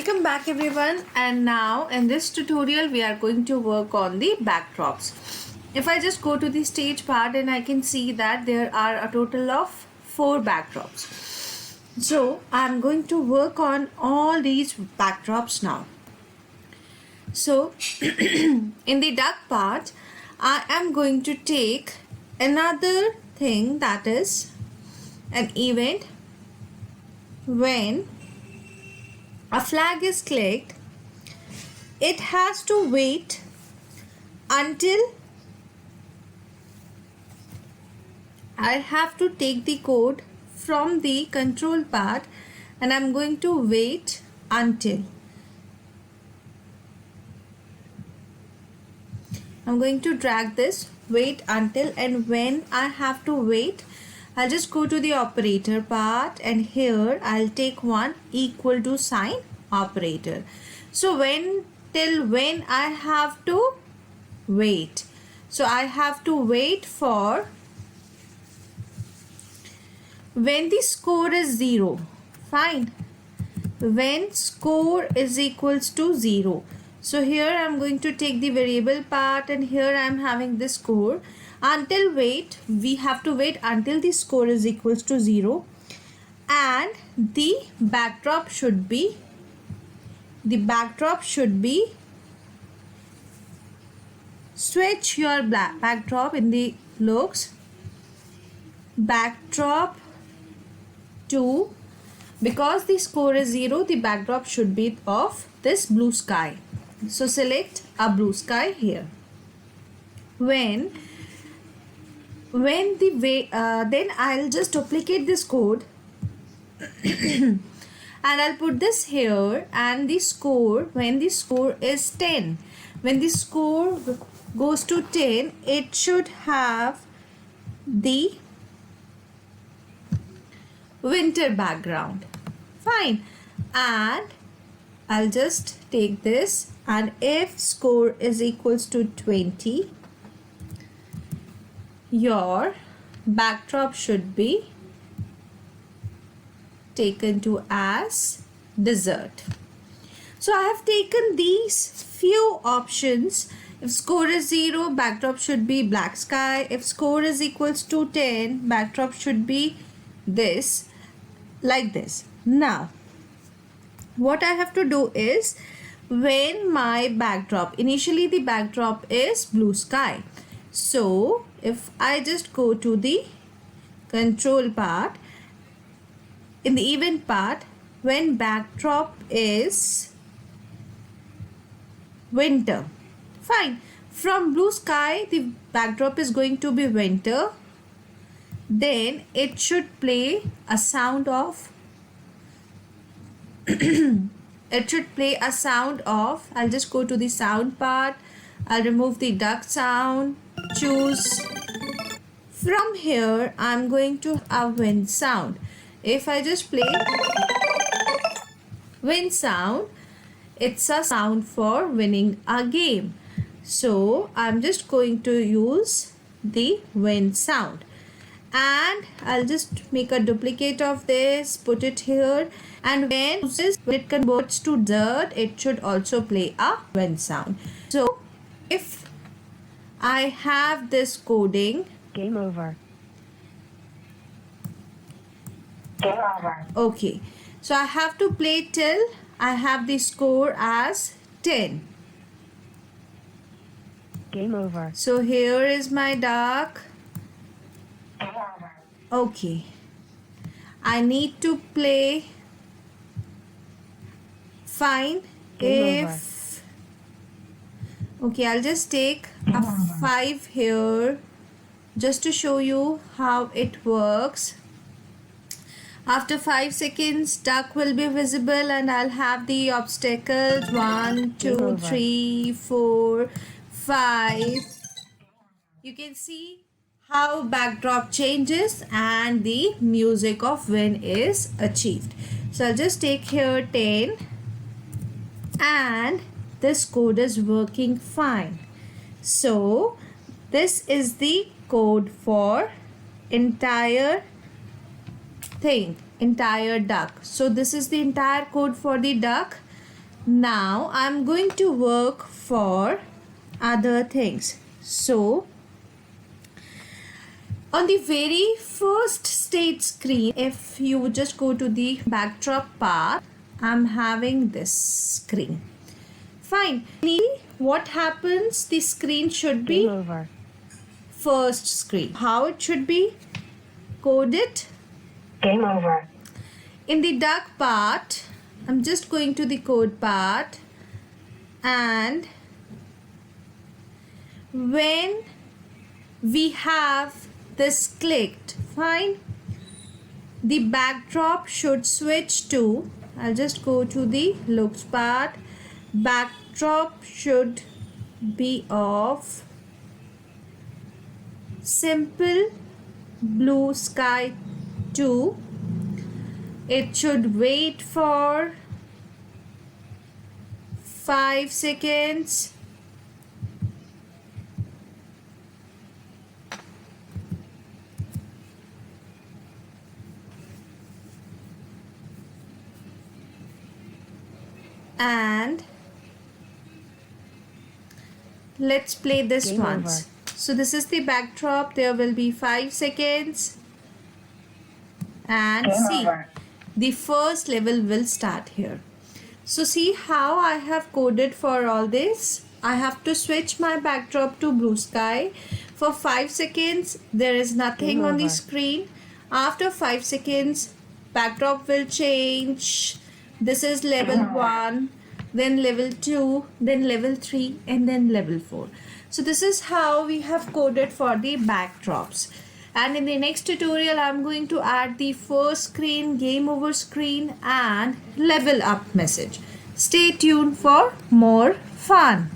Welcome back everyone, and now in this tutorial we are going to work on the backdrops. If I just go to the stage part, and I can see that there are a total of 4 backdrops. So I'm going to work on all these backdrops now. So in the duck part, I am going to take another thing, that is an event when a flag is clicked. It has to wait until I have to take the code from the control part, and I'm going to wait until. I'm going to drag this wait until, and when I have to wait, I'll just go to the operator part, and here I'll take one equal to sign operator. So when I have to wait. So I have to wait for when the score is 0. Fine. When score is equals to 0. So here I'm going to take the variable part, and here I'm having the score. Until wait, we have to wait until the score is equals to 0, and the backdrop should be switch your backdrop in the looks backdrop to, because the score is 0, the backdrop should be of this blue sky. So select a blue sky here. When the way then I'll just duplicate this code and I'll put this here, and the score, when the score is 10, when the score goes to 10, it should have the winter background. Fine. And I'll just take this, and if score is equals to 20, your backdrop should be taken to as desert. So I have taken these few options. If score is 0, backdrop should be black sky. If score is equals to 10, backdrop should be this, like this. Now what I have to do is, when my backdrop, initially the backdrop is blue sky. So if I just go to the control part, in the event part, when backdrop is winter, fine, from blue sky the backdrop is going to be winter, then it should play a sound of it should play a sound of, I'll just go to the sound part, I'll remove the duck sound, choose from here, I'm going to have a wind sound. If I just play wind sound, it's a sound for winning a game. So I'm just going to use the wind sound, and I'll just make a duplicate of this, put it here, and when it converts to dirt, it should also play a wind sound. So if I have this coding, Game over. okay, so I have to play till I have the score as 10. Game over. So here is my duck. Okay, I need to play. Fine. Game If okay, I'll just take a 5 here just to show you how it works. After 5 seconds, duck will be visible, and I'll have the obstacles 1, 2, 3, 4, 5. You can see how backdrop changes and the music of win is achieved. So I'll just take here 10, and this code is working fine. So this is the code for entire thing, entire duck. So this is the entire code for the duck. Now I'm going to work for other things. So on the very first state screen, if you would just go to the backdrop part, I'm having this screen. Fine. What happens? The screen should be Game over. first screen. How it should be coded? Game over. In the dark part, I'm just going to the code part, and when we have this clicked, fine, the backdrop should switch to, I'll just go to the looks part, backdrop should be of simple blue sky 2. It should wait for 5 seconds. And let's play this Game once. over. So this is the backdrop. There will be 5 seconds. And see, the first level will start here. So see how I have coded for all this. I have to switch my backdrop to blue sky. For 5 seconds, there is nothing Game on the over. screen. After 5 seconds, backdrop will change. This is level 1, then level 2, then level 3, and then level 4. So this is how we have coded for the backdrops. And in the next tutorial, I'm going to add the first screen, game over screen, and level up message. Stay tuned for more fun.